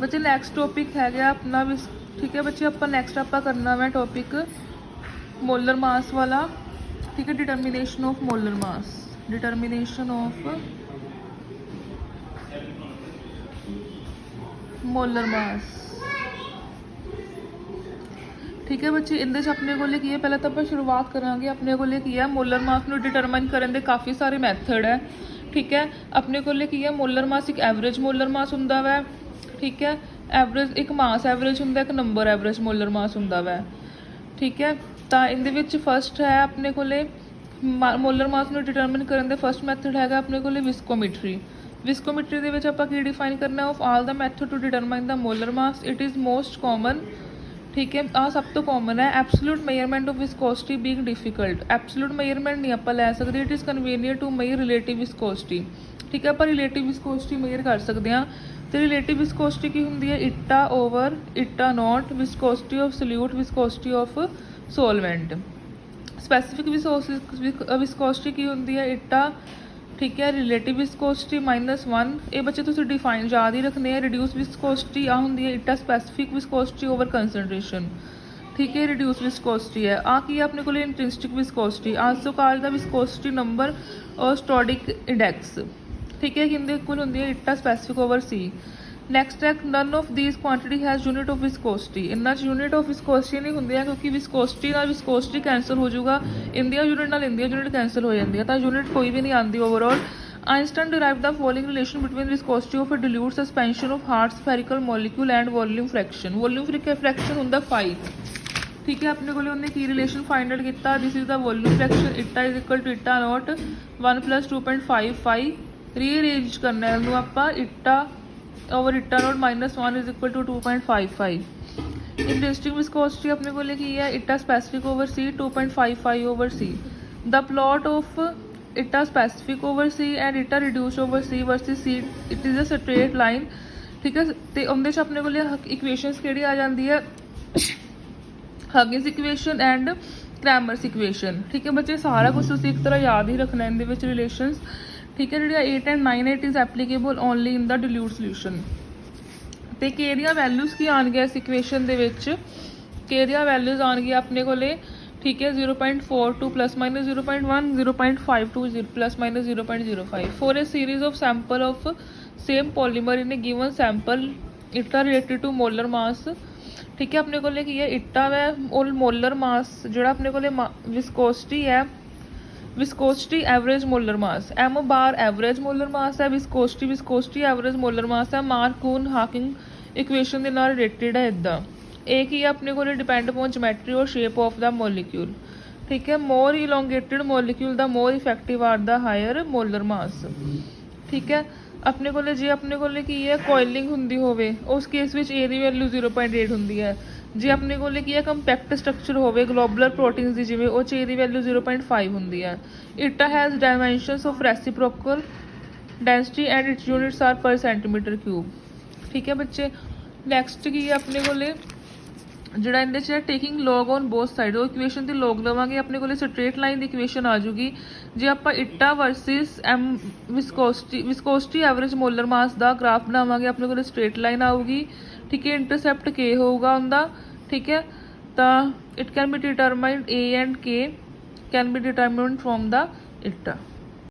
बच्चे next topic है गया अपना ठीक है बच्चे, ਆਪਾਂ नैक्सट ਆਪਾਂ करना वा टॉपिक मोलर मास वाला। ठीक है, determination of molar mass, determination of molar mass. ठीक है बच्चे, इहदे च अपने कोल की है, पहले तो आप शुरुआत करांगे अपने कोल की है मोलर मास नूं डिटरमाइन करन दे काफ़ी सारे मैथड है। ठीक है, अपने कोल की है मोलर मास, एक एवरेज मोलर मास हुंदा वै। ठीक है, एवरेज एक मास एवरेज हुंदा, एक नंबर एवरेज मोलर मास हुंदा वै। ठीक है, तो इहदे विच फस्ट है अपने कोले मोलर मास नूं डिटरमाइन करन दे फस्ट मैथड हैगा अपने कोले विस्कोमीट्री। विस्कोमीट्री दे विच आपां की डिफाइन करना of all the method to determine the molar mass, it is most common. ठीक है, आ सब तो कॉमन है। Absolute measurement of viscosity being difficult, absolute measurement नहीं आप लै सकते, it is convenient to measure relative viscosity. ठीक है, आप रिलेटिव विस्कोसिटी मेजर कर सकते हैं। तो रिलेटिव विस्कोसिटी की होंगी है इटा over eta not, viscosity of solute, viscosity of solvent. Specific viscosity की होंगी है इटा। ठीक है, रिलेटिव विस्कोसिटी -1, ये बच्चे तुम डिफाइन याद ही रखने हैं। रिड्यूस विस्कोसिटी आ होंगी है eta specific viscosity over concentration. ठीक है, रिड्यूस विस्कोसिटी है आ की अपने को intrinsic viscosity, also called the viscosity number और स्टोडिक इंडेक्स। ठीक है, हिंदे कुल होंगी है eta specific over C. Next है none of these quantity has unit of viscosity, इन्ना यूनिट ऑफ विस्कोसिटी नहीं होंगे क्योंकि विस्कोसिटी नाल विस्कोसिटी कैंसल हो जाऊगा, इंडिया यूनिट नाल इंडिया यूनिट कैंसल हो जाती है, तो यूनिट कोई भी नहीं आती overall. Einstein derive the following relation between viscosity of a dilute suspension of hard spherical molecule and volume fraction. Volume fraction होंगे 5। ठीक है, अपने को उन्हें की रिलेशन फाइंड आउट किया, this is the volume fraction eta is equal to eta not 1 + 2.55। Rearrange करना है आप eta over eta not -1 is equal to 2.55। Interesting viscosity अपने को की है eta specific over C 2.55 over C. The plot of eta specific over C and eta reduce over C versus C, it is a straight line. ठीक है, तो उनके अपने को इक्वेशनस कि आ जाती है हगिंस इक्वेशन एंड क्रैमर्स इक्वेशन। ठीक है बच्चे, सारा कुछ तुम एक तरह याद ही रखना इन रिलेशनस। ठीक है, जो 8 and 9 it is applicable only in the dilute solution. तो केरिया वैल्यूज़ की आएगी इस इक्वेशन के, केरिया वैल्यूज़ आएगी अपने को। ठीक है, 0.42 ± 0.1, 0.52 ± 0.05 for a series of sample of same polymer in A given sample इटा रिलेटेड टू मोलर मास। ठीक है, अपने को की है इटा वै और मोलर मास जोड़ा अपने को विस्कोसिटी है, viscosity average molar mass, M bar average molar mass है, विस्कोसिटी एवरेज मोलर मास है। मार्क कून हाकिंग इक्वेशन के नाल रिलेटेड है इदा। एक ही अपने को डिपेंड अपॉन जोमैट्री और शेप ऑफ द मॉलिक्यूल। ठीक है, more elongated molecule the more effective are the higher molar mass. ठीक है, अपने को जे अपने को की है कोइलिंग होंगी होवे उस केस में ए की वैल्यू 0.8 होंगी है। जे अपने को की है कंपैक्ट स्ट्रक्चर होवे ग्लोबुलर प्रोटीन्स की जिमें वो ए की वैल्यू 0.5 होंगी है। Eta has dimensions of reciprocal density and its units are per centimetre cube. ठीक है बच्चे, नैक्सट की है अपने को जोड़ा इहदे taking log on both side, वो इक्वेशन की लॉग लवांगे अपने को स्ट्रेट लाइन की इक्वेशन आ जूगी। जे आप eta versus M viscosity average molar mass का ग्राफ बनावांगे अपने को स्ट्रेट लाइन आऊगी। ठीक है, इंटरसैप्ट के होगा उनका। ठीक है, तो it can be determined a and K can be determined from the इटा।